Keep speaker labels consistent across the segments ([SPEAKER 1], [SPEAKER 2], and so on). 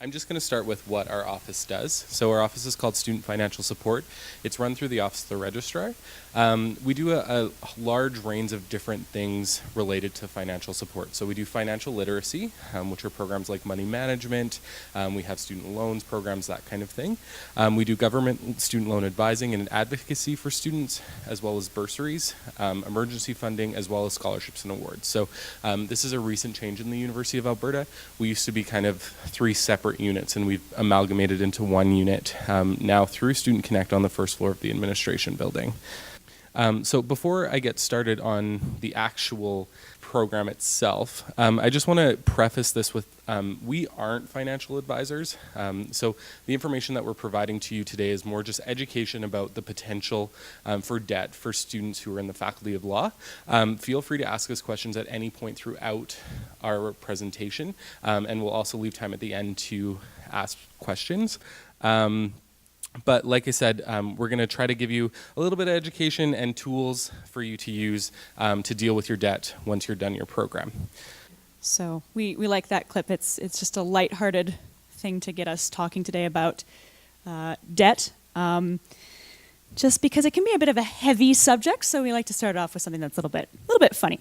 [SPEAKER 1] I'm just going to start with what our office does. So our office is called Student Financial Support. It's run through the Office of the Registrar. We do a large range of different things related to financial support. So we do financial literacy, which are programs like money management. We have student loans programs, that kind of thing. We do government student loan advising and advocacy for students, as well as bursaries, emergency funding, as well as scholarships and awards. So this is a recent change in the University of Alberta. We used to be kind of 3 separate units, and we've amalgamated into 1 unit now through Student Connect on the first floor of the administration building. So before I get started on the actual program itself, I just want to preface this with we aren't financial advisors. So the information that we're providing to you today is more just education about the potential for debt for students who are in the Faculty of Law. Feel free to ask us questions at any point throughout our presentation, and we'll also leave time at the end to ask questions. But like I said, we're going to try to give you a little bit of education and tools for you to use to deal with your debt once you're done your program.
[SPEAKER 2] So we like that clip. It's just a lighthearted thing to get us talking today about debt, just because it can be a bit of a heavy subject. So we like to start off with something that's a little bit funny.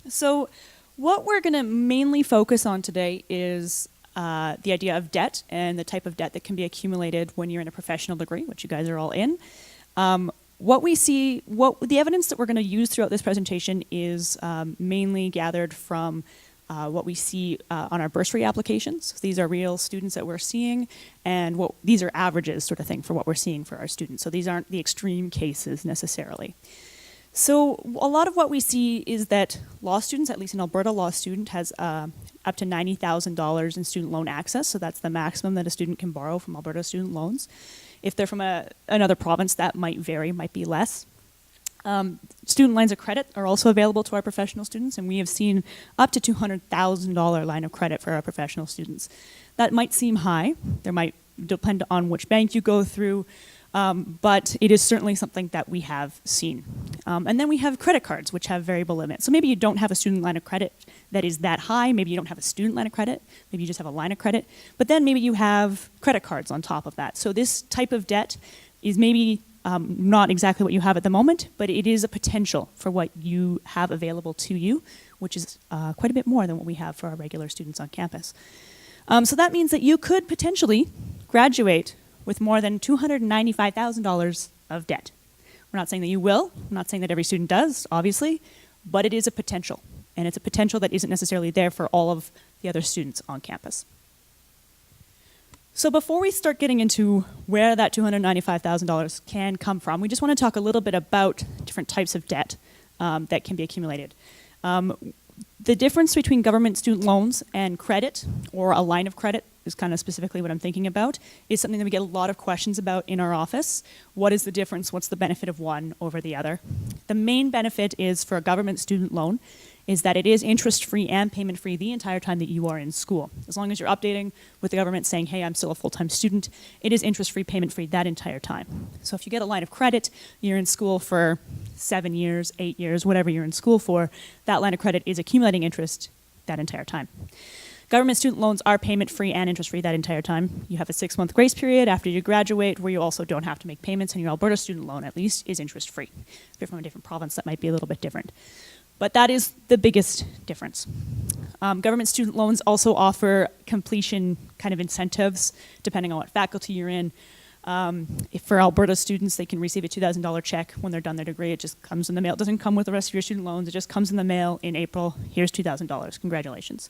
[SPEAKER 2] So what we're going to mainly focus on today is the idea of debt and the type of debt that can be accumulated when you're in a professional degree, which you guys are all in. The evidence that we're going to use throughout this presentation is mainly gathered from what we see on our bursary applications. So these are real students that we're seeing, and these are averages sort of thing for what we're seeing for our students. So these aren't the extreme cases necessarily. So a lot of what we see is that law students, at least an Alberta law student, has up to $90,000 in student loan access. So that's the maximum that a student can borrow from Alberta student loans. If they're from another province, that might vary, might be less. Student lines of credit are also available to our professional students, and we have seen up to $200,000 line of credit for our professional students. That might seem high. There might depend on which bank you go through, but it is certainly something that we have seen. And then we have credit cards, which have variable limits. So maybe you don't have a student line of credit that is that high. Maybe you don't have a student line of credit. Maybe you just have a line of credit. But then maybe you have credit cards on top of that. So this type of debt is maybe not exactly what you have at the moment, but it is a potential for what you have available to you, which is quite a bit more than what we have for our regular students on campus. So that means that you could potentially graduate with more than $295,000 of debt. We're not saying that you will. I'm not saying that every student does, obviously, but it is a potential. And it's a potential that isn't necessarily there for all of the other students on campus. So before we start getting into where that $295,000 can come from, we just want to talk a little bit about different types of debt that can be accumulated. The difference between government student loans and credit, or a line of credit, is kind of specifically what I'm thinking about, is something that we get a lot of questions about in our office. What is the difference? What's the benefit of one over the other? The main benefit is for a government student loan is that it is interest-free and payment-free the entire time that you are in school. As long as you're updating with the government saying, hey, I'm still a full-time student, it is interest-free, payment-free that entire time. So if you get a line of credit, you're in school for 7 years, 8 years, whatever you're in school for, that line of credit is accumulating interest that entire time. Government student loans are payment-free and interest-free that entire time. You have a 6-month grace period after you graduate where you also don't have to make payments, and your Alberta student loan, at least, is interest-free. If you're from a different province, that might be a little bit different. But that is the biggest difference. Government student loans also offer completion kind of incentives, depending on what faculty you're in. If for Alberta students, they can receive a $2,000 check when they're done their degree. It just comes in the mail. It doesn't come with the rest of your student loans. It just comes in the mail in April. Here's $2,000. Congratulations.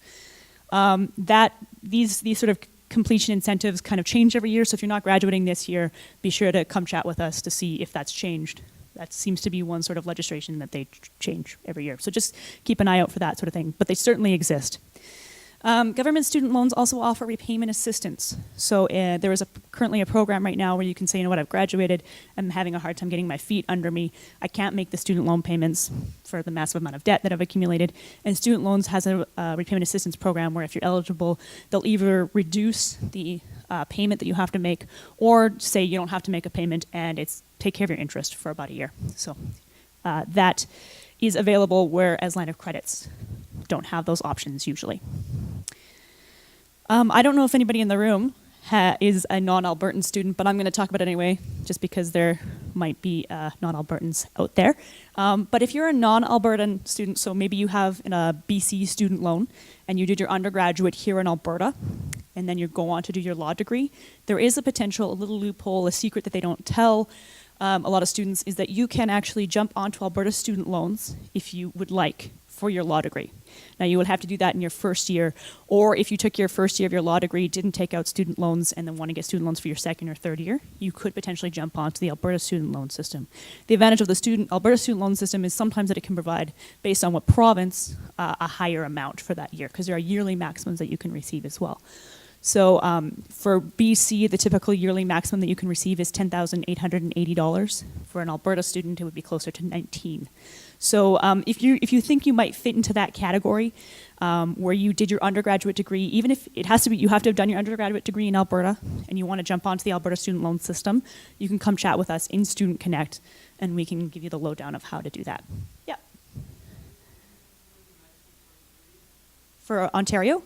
[SPEAKER 2] These sort of completion incentives kind of change every year. So if you're not graduating this year, be sure to come chat with us to see if that's changed. That seems to be one sort of legislation that they change every year. So just keep an eye out for that sort of thing. But they certainly exist. Government student loans also offer repayment assistance. So there is currently a program right now where you can say, you know what, I've graduated, I'm having a hard time getting my feet under me, I can't make the student loan payments for the massive amount of debt that I've accumulated. And student loans has a repayment assistance program where if you're eligible, they'll either reduce the payment that you have to make, or say you don't have to make a payment and it's take care of your interest for about a year. So that is available, whereas line of credits don't have those options usually. I don't know if anybody in the room is a non-Albertan student, but I'm going to talk about it anyway, just because there might be non-Albertans out there. But if you're a non-Albertan student, so maybe you have a BC student loan, and you did your undergraduate here in Alberta, and then you go on to do your law degree, there is a potential, a little loophole, a secret that they don't tell a lot of students, is that you can actually jump onto Alberta student loans if you would like for your law degree. Now, you would have to do that in your first year, or if you took your first year of your law degree, didn't take out student loans, and then want to get student loans for your second or third year, you could potentially jump onto the Alberta student loan system. The advantage of the Alberta student loan system is sometimes that it can provide, based on what province, a higher amount for that year, because there are yearly maximums that you can receive as well. So for BC, the typical yearly maximum that you can receive is $10,880. For an Alberta student, it would be closer to $19,000. So if you think you might fit into that category, where you did your undergraduate degree, even if it has to be, you have to have done your undergraduate degree in Alberta, and you want to jump onto the Alberta student loan system, you can come chat with us in Student Connect, and we can give you the lowdown of how to do that. Yeah. For Ontario,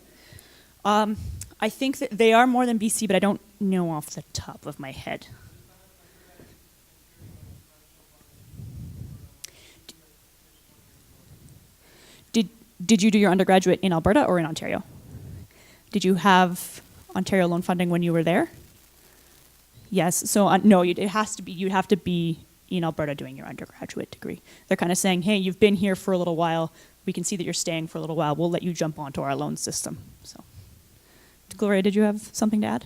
[SPEAKER 2] I think that they are more than BC, but I don't know off the top of my head. Did you do your undergraduate in Alberta or in Ontario? Did you have Ontario loan funding when you were there? Yes. So no, you'd have to be in Alberta doing your undergraduate degree. They're kind of saying, hey, you've been here for a little while. We can see that you're staying for a little while. We'll let you jump onto our loan system. So, Gloria, did you have something to add?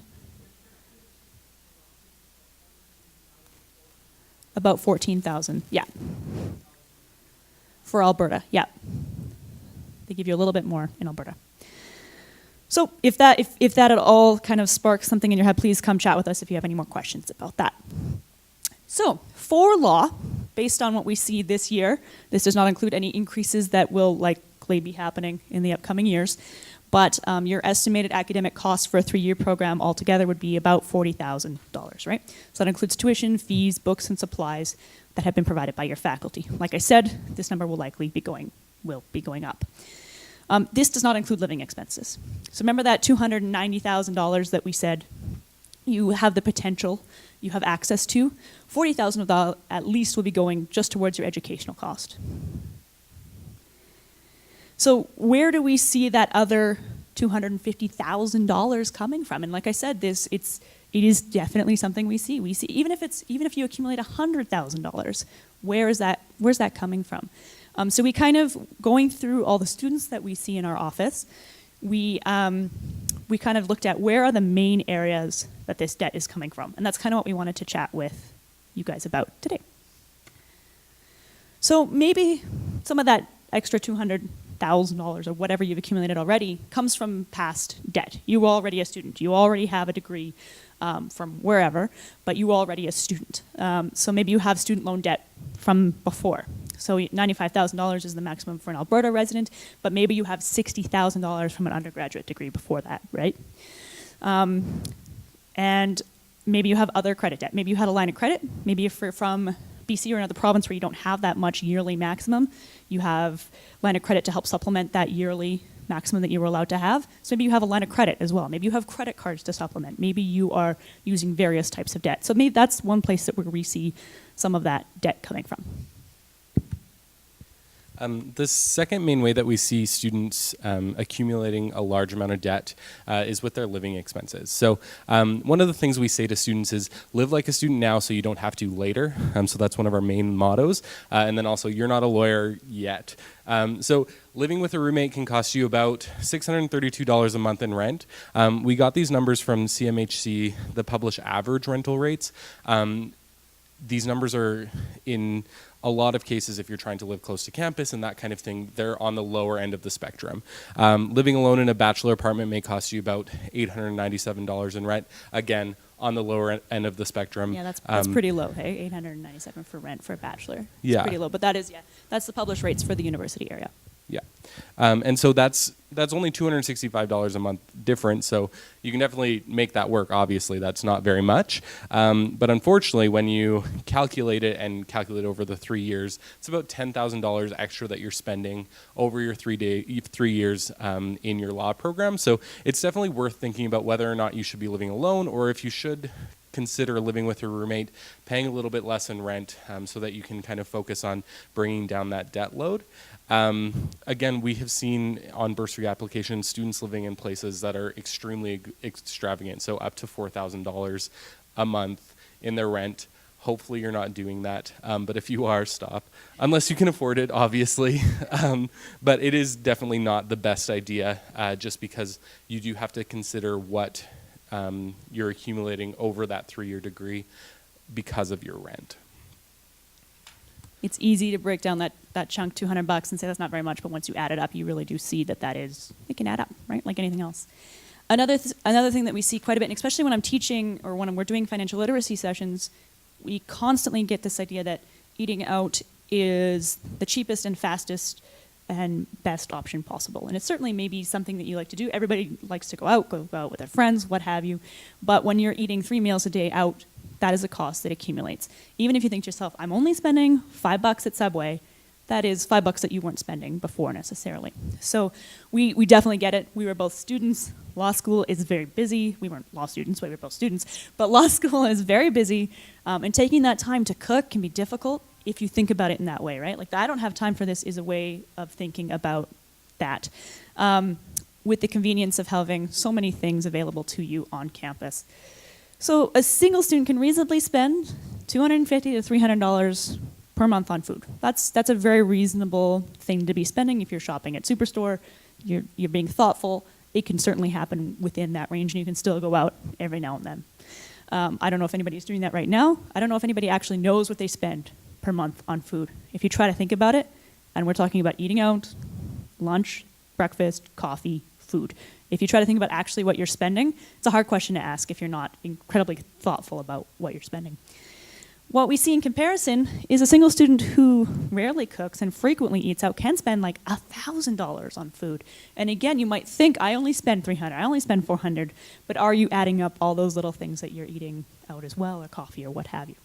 [SPEAKER 2] About 14,000. Yeah. For Alberta. Yeah. They give you a little bit more in Alberta. So if that at all kind of sparks something in your head, please come chat with us if you have any more questions about that. So for law, based on what we see this year, this does not include any increases that will likely be happening in the upcoming years, but your estimated academic costs for a 3-year program altogether would be about $40,000, right? So that includes tuition, fees, books, and supplies that have been provided by your faculty. Like I said, this number will be going up. This does not include living expenses. So remember that $290,000 that we said you have the potential, you have access to? $40,000 of that at least will be going just towards your educational cost. So where do we see that other $250,000 coming from? And like I said, it is definitely something we see. We see even if you accumulate $100,000, where's that coming from? So we kind of, going through all the students that we see in our office, we kind of looked at where are the main areas that this debt is coming from. And that's kind of what we wanted to chat with you guys about today. So maybe some of that extra $200,000 or whatever you've accumulated already comes from past debt. You were already a student. You already have a degree from wherever, but you were already a student. So maybe you have student loan debt from before. So $95,000 is the maximum for an Alberta resident, but maybe you have $60,000 from an undergraduate degree before that, right? And maybe you have other credit debt. Maybe you had a line of credit. Maybe if you're from BC or another province where you don't have that much yearly maximum, you have line of credit to help supplement that yearly maximum that you were allowed to have. So maybe you have a line of credit as well. Maybe you have credit cards to supplement. Maybe you are using various types of debt. So maybe that's one place where we see some of that debt coming from.
[SPEAKER 1] The second main way that we see students accumulating a large amount of debt is with their living expenses. So one of the things we say to students is live like a student now so you don't have to later. So that's one of our main mottos. And then also, you're not a lawyer yet. So living with a roommate can cost you about $632 a month in rent. We got these numbers from CMHC, the published average rental rates. These numbers are in a lot of cases, if you're trying to live close to campus and that kind of thing, they're on the lower end of the spectrum. Living alone in a bachelor apartment may cost you about $897 in rent. Again, on the lower end of the spectrum.
[SPEAKER 2] Yeah, that's pretty low, hey? $897 for rent for a bachelor. It's
[SPEAKER 1] yeah.
[SPEAKER 2] pretty low, but that's the published rates for the university area.
[SPEAKER 1] Yeah. And so that's only $265 a month difference. So you can definitely make that work. Obviously, that's not very much. But unfortunately, when you calculate it and calculate over the 3 years, it's about $10,000 extra that you're spending over your 3 years in your law program. So it's definitely worth thinking about whether or not you should be living alone, or if you should consider living with a roommate, paying a little bit less in rent, so that you can kind of focus on bringing down that debt load. Again, we have seen on bursary applications students living in places that are extremely extravagant, so up to $4,000 a month in their rent. Hopefully you're not doing that, but if you are, stop. Unless you can afford it, obviously. But it is definitely not the best idea, just because you do have to consider what you're accumulating over that 3-year degree because of your rent.
[SPEAKER 2] It's easy to break down that chunk, $200, and say that's not very much, but once you add it up, you really do see that it can add up, right? Like anything else. Another thing that we see quite a bit, and especially when I'm teaching or when we're doing financial literacy sessions, we constantly get this idea that eating out is the cheapest and fastest and best option possible. And it's certainly maybe something that you like to do. Everybody likes to go out with their friends, what have you. But when you're eating 3 meals a day out, that is a cost that accumulates. Even if you think to yourself, I'm only spending $5 at Subway, that is $5 that you weren't spending before necessarily. So we definitely get it. We were both students. Law school is very busy. We weren't law students, but we were both students. But law school is very busy, and taking that time to cook can be difficult if you think about it in that way, right? Like, I don't have time for this is a way of thinking about that. With the convenience of having so many things available to you on campus. So a single student can reasonably spend $250 to $300 per month on food. That's a very reasonable thing to be spending. If you're shopping at Superstore, you're being thoughtful. It can certainly happen within that range, and you can still go out every now and then. I don't know if anybody's doing that right now. I don't know if anybody actually knows what they spend per month on food. If you try to think about it, and we're talking about eating out, lunch, breakfast, coffee, food. If you try to think about actually what you're spending, it's a hard question to ask if you're not incredibly thoughtful about what you're spending. What we see in comparison is a single student who rarely cooks and frequently eats out can spend like $1,000 on food. And again, you might think, I only spend $300, I only spend $400, but are you adding up all those little things that you're eating out as well, or coffee, or what have you?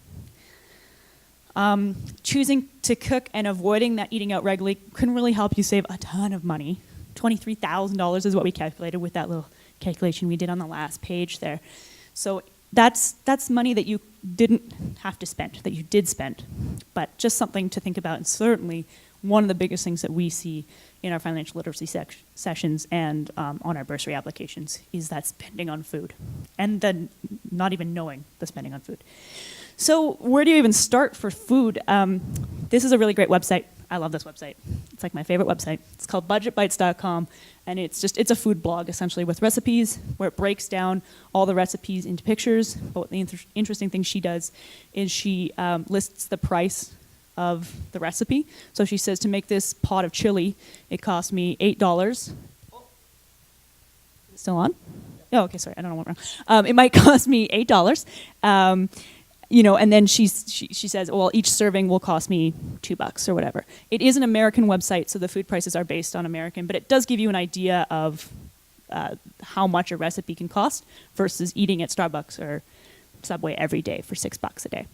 [SPEAKER 2] Choosing to cook and avoiding that eating out regularly can really help you save a ton of money. $23,000 is what we calculated with that little calculation we did on the last page there. So that's money that you didn't have to spend, that you did spend, but just something to think about. And certainly one of the biggest things that we see in our financial literacy sessions and on our bursary applications is that spending on food, and then not even knowing the spending on food. So where do you even start for food? This is a really great website. I love this website. It's like my favorite website. It's called budgetbites.com, and it's a food blog essentially with recipes where it breaks down all the recipes into pictures. But the interesting thing she does is she lists the price of the recipe. So she says, to make this pot of chili, it cost me $8. Still on? Oh, okay, sorry, I don't know what wrong. It might cost me $8. And then she says, well, each serving will cost me $2 or whatever. It is an American website, so the food prices are based on American, but it does give you an idea of how much a recipe can cost versus eating at Starbucks or Subway every day for $6 a day.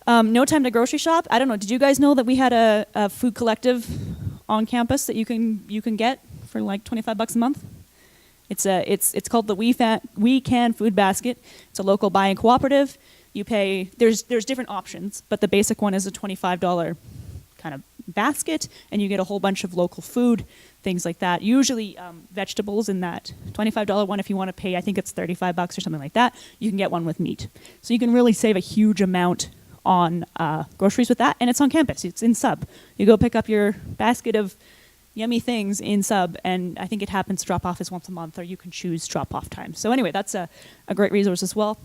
[SPEAKER 2] No time to grocery shop. I don't know. Did you guys know that we had a food collective on campus that you can get for like $25 a month? It's called the We Can Food Basket. It's a local buying cooperative. You pay, there's different options, but the basic one is a $25 kind of basket, and you get a whole bunch of local food, things like that. Usually vegetables in that $25 one. If you want to pay, I think it's $35 or something like that, you can get one with meat. So you can really save a huge amount on groceries with that, and it's on campus. It's in Sub. You go pick up your basket of yummy things in Sub, and I think it happens drop-off is once a month, or you can choose drop-off time. So anyway, that's a great resource as well.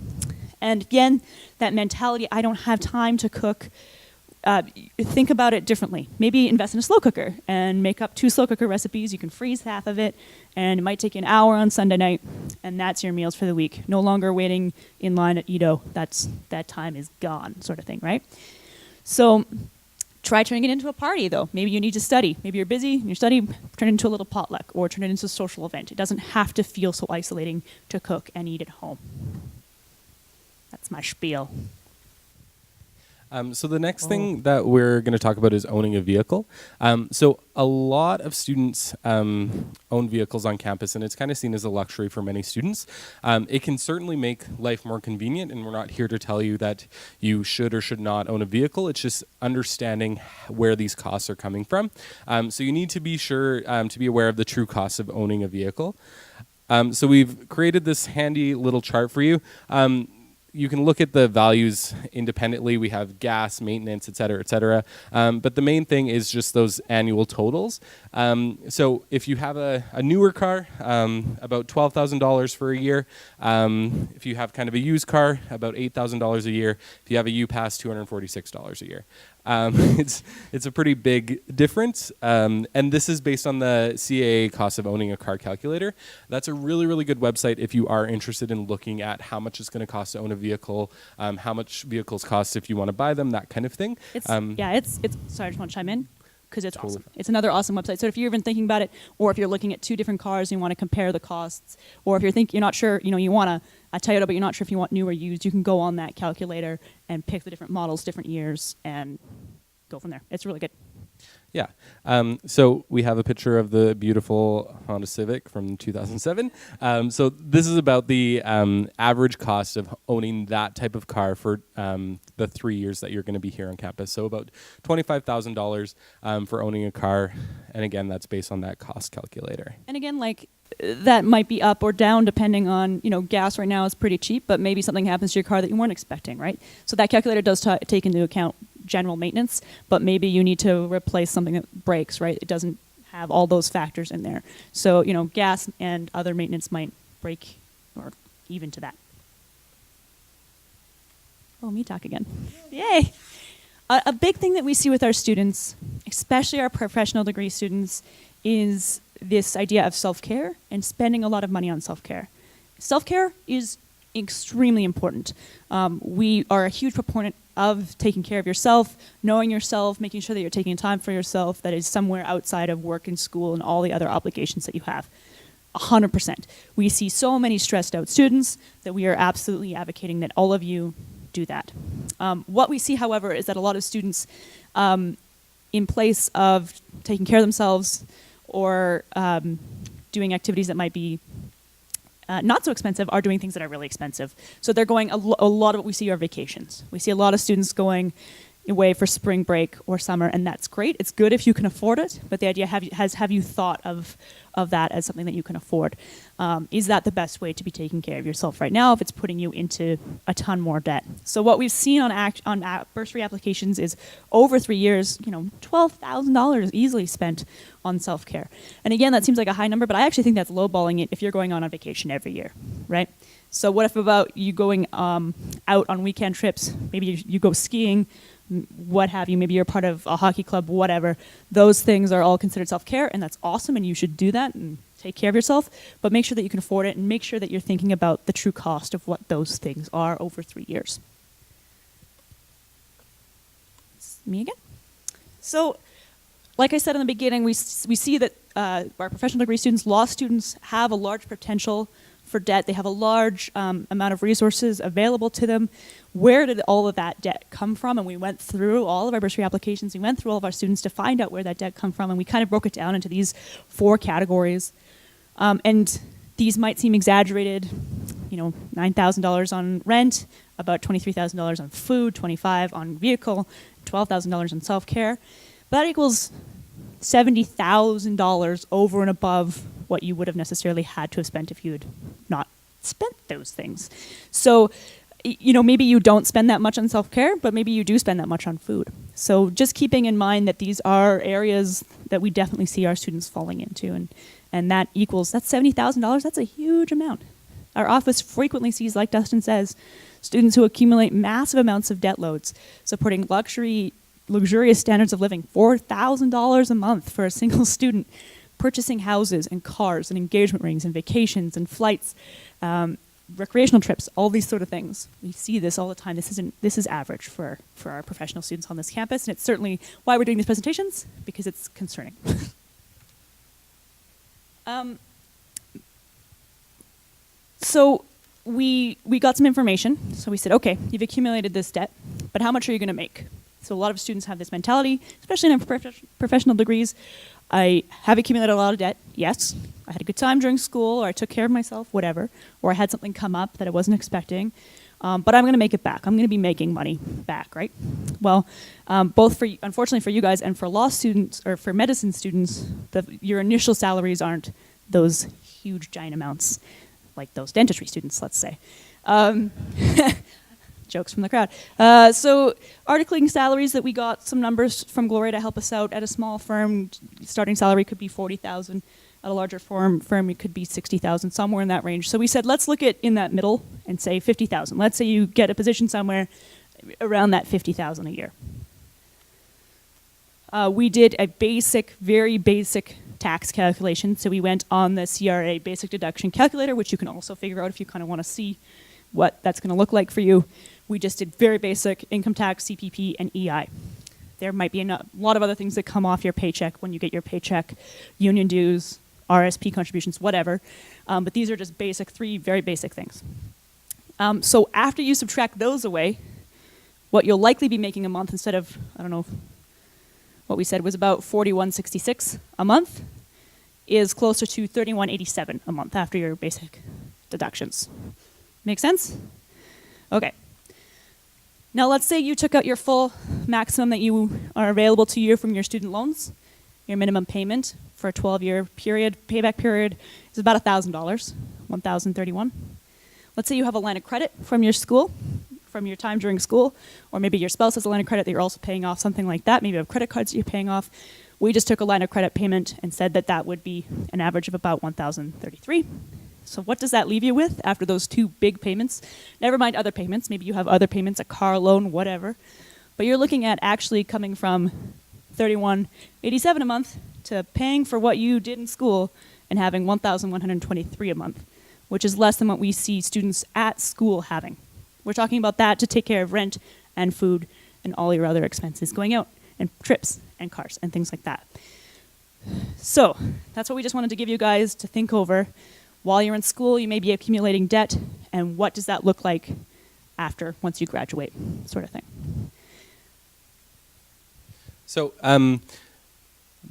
[SPEAKER 2] And again, that mentality, I don't have time to cook, think about it differently. Maybe invest in a slow cooker and make up 2 slow cooker recipes. You can freeze half of it, and it might take you an hour on Sunday night, and that's your meals for the week. No longer waiting in line at Edo. That time is gone, sort of thing, right? So Try turning it into a party, though. Maybe you need to study. Maybe you're busy and you're studying. Turn it into a little potluck or turn it into a social event. It doesn't have to feel so isolating to cook and eat at home. That's my spiel.
[SPEAKER 1] So the next thing that we're going to talk about is owning a vehicle. So a lot of students own vehicles on campus, and it's kind of seen as a luxury for many students. It can certainly make life more convenient, and we're not here to tell you that you should or should not own a vehicle. It's just understanding where these costs are coming from. So you need to be sure to be aware of the true costs of owning a vehicle. So we've created this handy little chart for you. You can look at the values independently. We have gas, maintenance, et cetera, et cetera. But the main thing is just those annual totals. So if you have a newer car, about $12,000 for a year. If you have kind of a used car, about $8,000 a year. If you have a U-Pass, $246 a year. It's a pretty big difference, and this is based on the CAA cost of owning a car calculator. That's a really, really good website if you are interested in looking at how much it's going to cost to own a vehicle, how much vehicles cost if you want to buy them, that kind of thing.
[SPEAKER 2] It's sorry, I just want to chime in because it's
[SPEAKER 1] Totally.
[SPEAKER 2] awesome. It's another awesome website. So if you're even thinking about it, or if you're looking at two different cars and you want to compare the costs, or if you're not sure, you want a Toyota, but you're not sure if you want new or used, you can go on that calculator and pick the different models, different years, and go from there. It's really good.
[SPEAKER 1] Yeah. So we have a picture of the beautiful Honda Civic from 2007. So this is about the average cost of owning that type of car for the 3 years that you're going to be here on campus. So about $25,000 for owning a car. And again, that's based on that cost calculator.
[SPEAKER 2] And again, that might be up or down depending on, gas right now is pretty cheap, but maybe something happens to your car that you weren't expecting, right? So that calculator does take into account general maintenance, but maybe you need to replace something that breaks, right? It doesn't have all those factors in there. So, gas and other maintenance might break or even to that. Oh, me talk again. Yay! A big thing that we see with our students, especially our professional degree students, is this idea of self-care and spending a lot of money on self-care. Self-care is extremely important. We are a huge proponent of taking care of yourself, knowing yourself, making sure that you're taking time for yourself that is somewhere outside of work and school and all the other obligations that you have. 100%. We see so many stressed out students that we are absolutely advocating that all of you do that. What we see, however, is that a lot of students, in place of taking care of themselves or doing activities that might be not so expensive, are doing things that are really expensive. So they're going, a lot of what we see are vacations. We see a lot of students going away for spring break or summer, and that's great. It's good if you can afford it, but the idea, have you thought of that as something that you can afford? Is that the best way to be taking care of yourself right now if it's putting you into a ton more debt? So what we've seen on bursary applications is over 3 years, $12,000 easily spent on self-care. And again, that seems like a high number, but I actually think that's lowballing it if you're going on a vacation every year, right? So what if about you going out on weekend trips, maybe you go skiing, what have you, maybe you're part of a hockey club, whatever. Those things are all considered self-care, and that's awesome, and you should do that and take care of yourself, but make sure that you can afford it and make sure that you're thinking about the true cost of what those things are over 3 years. It's me again. So, like I said in the beginning, we see that our professional degree students, law students, have a large potential for debt. They have a large amount of resources available to them. Where did all of that debt come from? And we went through all of our bursary applications. We went through all of our students to find out where that debt come from, and we kind of broke it down into these 4 categories. And these might seem exaggerated, $9,000 on rent, about $23,000 on food, $25,000 on vehicle, $12,000 on self-care. But that equals $70,000 over and above what you would have necessarily had to have spent if you had not spent those things. So, maybe you don't spend that much on self-care, but maybe you do spend that much on food. So just keeping in mind that these are areas that we definitely see our students falling into, and that's $70,000. That's a huge amount. Our office frequently sees, like Dustin says, students who accumulate massive amounts of debt loads, supporting luxurious standards of living, $4,000 a month for a single student, purchasing houses and cars and engagement rings and vacations and flights. recreational trips, all these sort of things. We see this all the time. This is average for our professional students on this campus, and it's certainly why we're doing these presentations, because it's concerning. So we got some information. So we said, okay, you've accumulated this debt, but how much are you going to make? So a lot of students have this mentality, especially in professional degrees. I have accumulated a lot of debt. Yes, I had a good time during school, or I took care of myself, whatever, or I had something come up that I wasn't expecting, but I'm going to make it back. I'm going to be making money back, right? Well, both for, unfortunately for you guys and for law students, or for medicine students, your initial salaries aren't those huge, giant amounts, like those dentistry students, let's say. Jokes from the crowd. So articling salaries that we got some numbers from Gloria to help us out. At a small firm, starting salary could be $40,000. At a larger firm, it could be $60,000, somewhere in that range. So we said, let's look at in that middle and say $50,000. Let's say you get a position somewhere around that $50,000 a year. We did a basic, very basic tax calculation. So we went on the CRA basic deduction calculator, which you can also figure out if you kind of want to see what that's going to look like for you. We just did very basic income tax, CPP, and EI. There might be a lot of other things that come off your paycheck when you get your paycheck, union dues, RSP contributions, whatever. But these are just basic, three very basic things. So after you subtract those away, what you'll likely be making a month instead of, I don't know, what we said was about $41.66 a month, is closer to $31.87 a month after your basic deductions. Make sense? Okay. Now let's say you took out your full maximum that you are available to you from your student loans. Your minimum payment for a 12-year period, payback period, is about $1,000, $1,031. Let's say you have a line of credit from your school, from your time during school, or maybe your spouse has a line of credit that you're also paying off, something like that. Maybe you have credit cards that you're paying off. We just took a line of credit payment and said that that would be an average of about $1,033. So what does that leave you with after those two big payments? Never mind other payments. Maybe you have other payments, a car loan, whatever. But you're looking at actually coming from $31.87 a month to paying for what you did in school and having $1,123 a month, which is less than what we see students at school having. We're talking about that to take care of rent and food and all your other expenses going out, and trips and cars and things like that. So that's what we just wanted to give you guys to think over. While you're in school, you may be accumulating debt, and what does that look like after, once you graduate, sort of thing.
[SPEAKER 1] So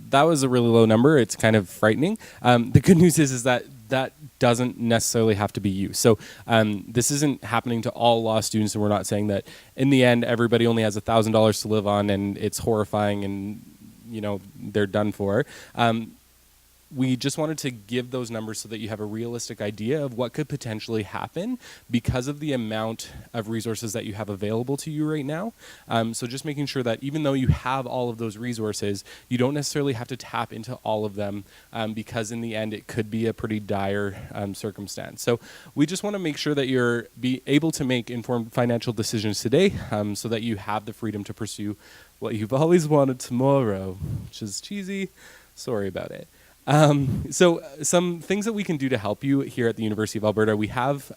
[SPEAKER 1] that was a really low number. It's kind of frightening. The good news is that that doesn't necessarily have to be you. So this isn't happening to all law students, and we're not saying that in the end everybody only has $1,000 to live on and it's horrifying and they're done for. We just wanted to give those numbers so that you have a realistic idea of what could potentially happen because of the amount of resources that you have available to you right now. So just making sure that even though you have all of those resources, you don't necessarily have to tap into all of them because in the end it could be a pretty dire circumstance. So we just want to make sure that you're able to make informed financial decisions today so that you have the freedom to pursue what you've always wanted tomorrow, which is cheesy. Sorry about it. So some things that we can do to help you here at the University of Alberta. We have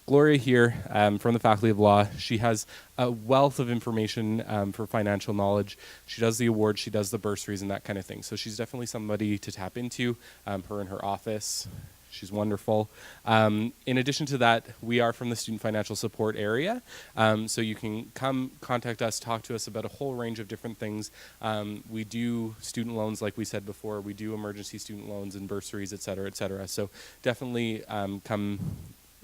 [SPEAKER 1] Gloria here from the Faculty of Law. She has a wealth of information for financial knowledge. She does the awards, she does the bursaries and that kind of thing. So she's definitely somebody to tap into, her in her office. She's wonderful. In addition to that, we are from the student financial support area. So you can come contact us, talk to us about a whole range of different things. We do student loans, like we said before. We do emergency student loans and bursaries, et cetera, et cetera. So definitely come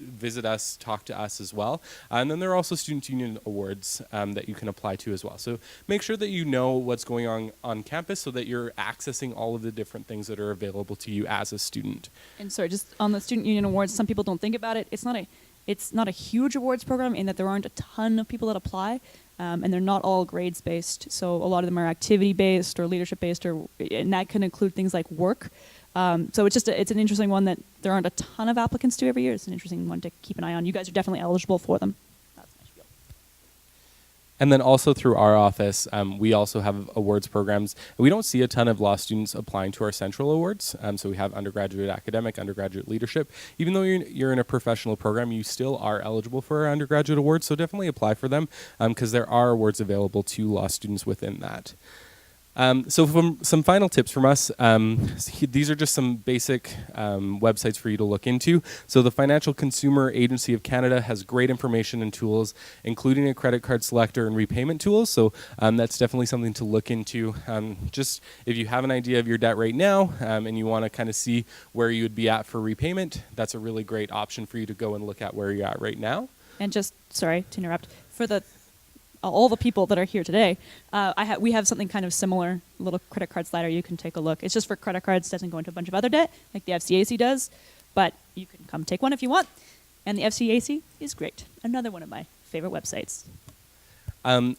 [SPEAKER 1] visit us, talk to us as well. And then there are also student union awards that you can apply to as well. So make sure that you know what's going on campus so that you're accessing all of the different things that are available to you as a student.
[SPEAKER 2] And sorry, just on the student union awards, some people don't think about it. It's not a huge awards program in that there aren't a ton of people that apply, and they're not all grades based. So a lot of them are activity based or leadership based, and that can include things like work. So it's an interesting one that there aren't a ton of applicants to every year. It's an interesting one to keep an eye on. You guys are definitely eligible for them. That's my spiel.
[SPEAKER 1] And then also through our office, we also have awards programs. We don't see a ton of law students applying to our central awards. So we have undergraduate academic, undergraduate leadership. Even though you're in a professional program, you still are eligible for our undergraduate awards. So definitely apply for them because there are awards available to law students within that. So some final tips from us. These are just some basic websites for you to look into. So the Financial Consumer Agency of Canada has great information and tools, including a credit card selector and repayment tools. So that's definitely something to look into. Just if you have an idea of your debt right now and you want to kind of see where you would be at for repayment, that's a really great option for you to go and look at where you're at right now.
[SPEAKER 2] And just, sorry to interrupt, for all the people that are here today, we have something kind of similar, a little credit card slider. You can take a look. It's just for credit cards, doesn't go into a bunch of other debt like the FCAC does, but you can come take one if you want. And the FCAC is great. Another one of my favorite websites.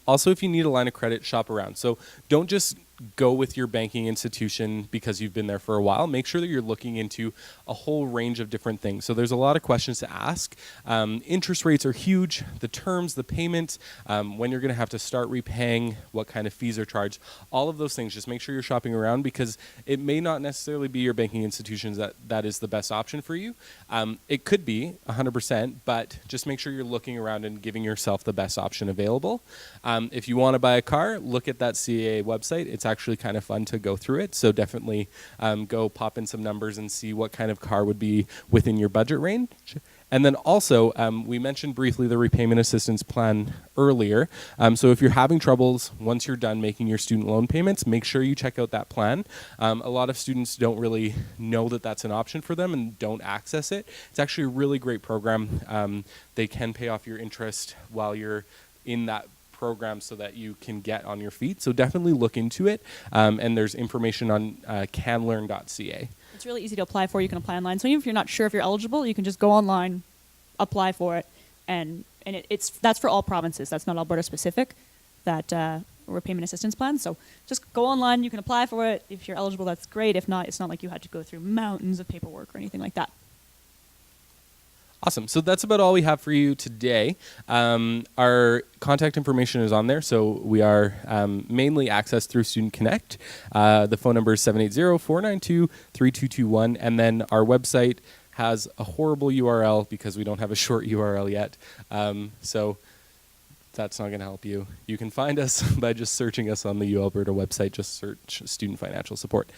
[SPEAKER 1] Also, if you need a line of credit, shop around. So don't just go with your banking institution because you've been there for a while. Make sure that you're looking into a whole range of different things. So there's a lot of questions to ask. Interest rates are huge. The terms, the payments, when you're going to have to start repaying, what kind of fees are charged, all of those things. Just make sure you're shopping around because it may not necessarily be your banking institutions that is the best option for you. It could be 100%, but just make sure you're looking around and giving yourself the best option available. If you want to buy a car, look at that CAA website. It's actually kind of fun to go through it. So definitely go pop in some numbers and see what kind of car would be within your budget range. And then also, we mentioned briefly the repayment assistance plan earlier. So if you're having troubles once you're done making your student loan payments, make sure you check out that plan. A lot of students don't really know that that's an option for them and don't access it. It's actually a really great program. They can pay off your interest while you're in that program so that you can get on your feet. So definitely look into it. And there's information on canlearn.ca.
[SPEAKER 2] It's really easy to apply for. You can apply online. So even if you're not sure if you're eligible, you can just go online, apply for it, and that's for all provinces. That's not Alberta specific, that repayment assistance plan. So just go online. You can apply for it. If you're eligible, that's great. If not, it's not like you had to go through mountains of paperwork or anything like that.
[SPEAKER 1] Awesome. So that's about all we have for you today. Our contact information is on there. So we are mainly accessed through Student Connect. The phone number is 780-492-3221. And then our website has a horrible URL because we don't have a short URL yet. So that's not going to help you. You can find us by just searching us on the U Alberta website. Just search Student Financial Support.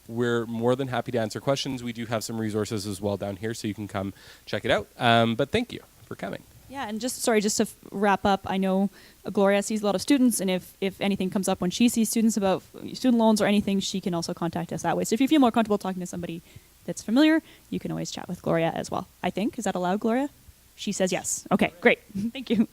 [SPEAKER 1] We're more than happy to answer questions. We do have some resources as well down here, so you can come check it out. But thank you for coming.
[SPEAKER 2] Yeah, and just to wrap up, I know Gloria sees a lot of students, and if anything comes up when she sees students about student loans or anything, she can also contact us that way. So if you feel more comfortable talking to somebody that's familiar, you can always chat with Gloria as well, I think. Is that allowed, Gloria? She says yes. Okay, great. Thank you.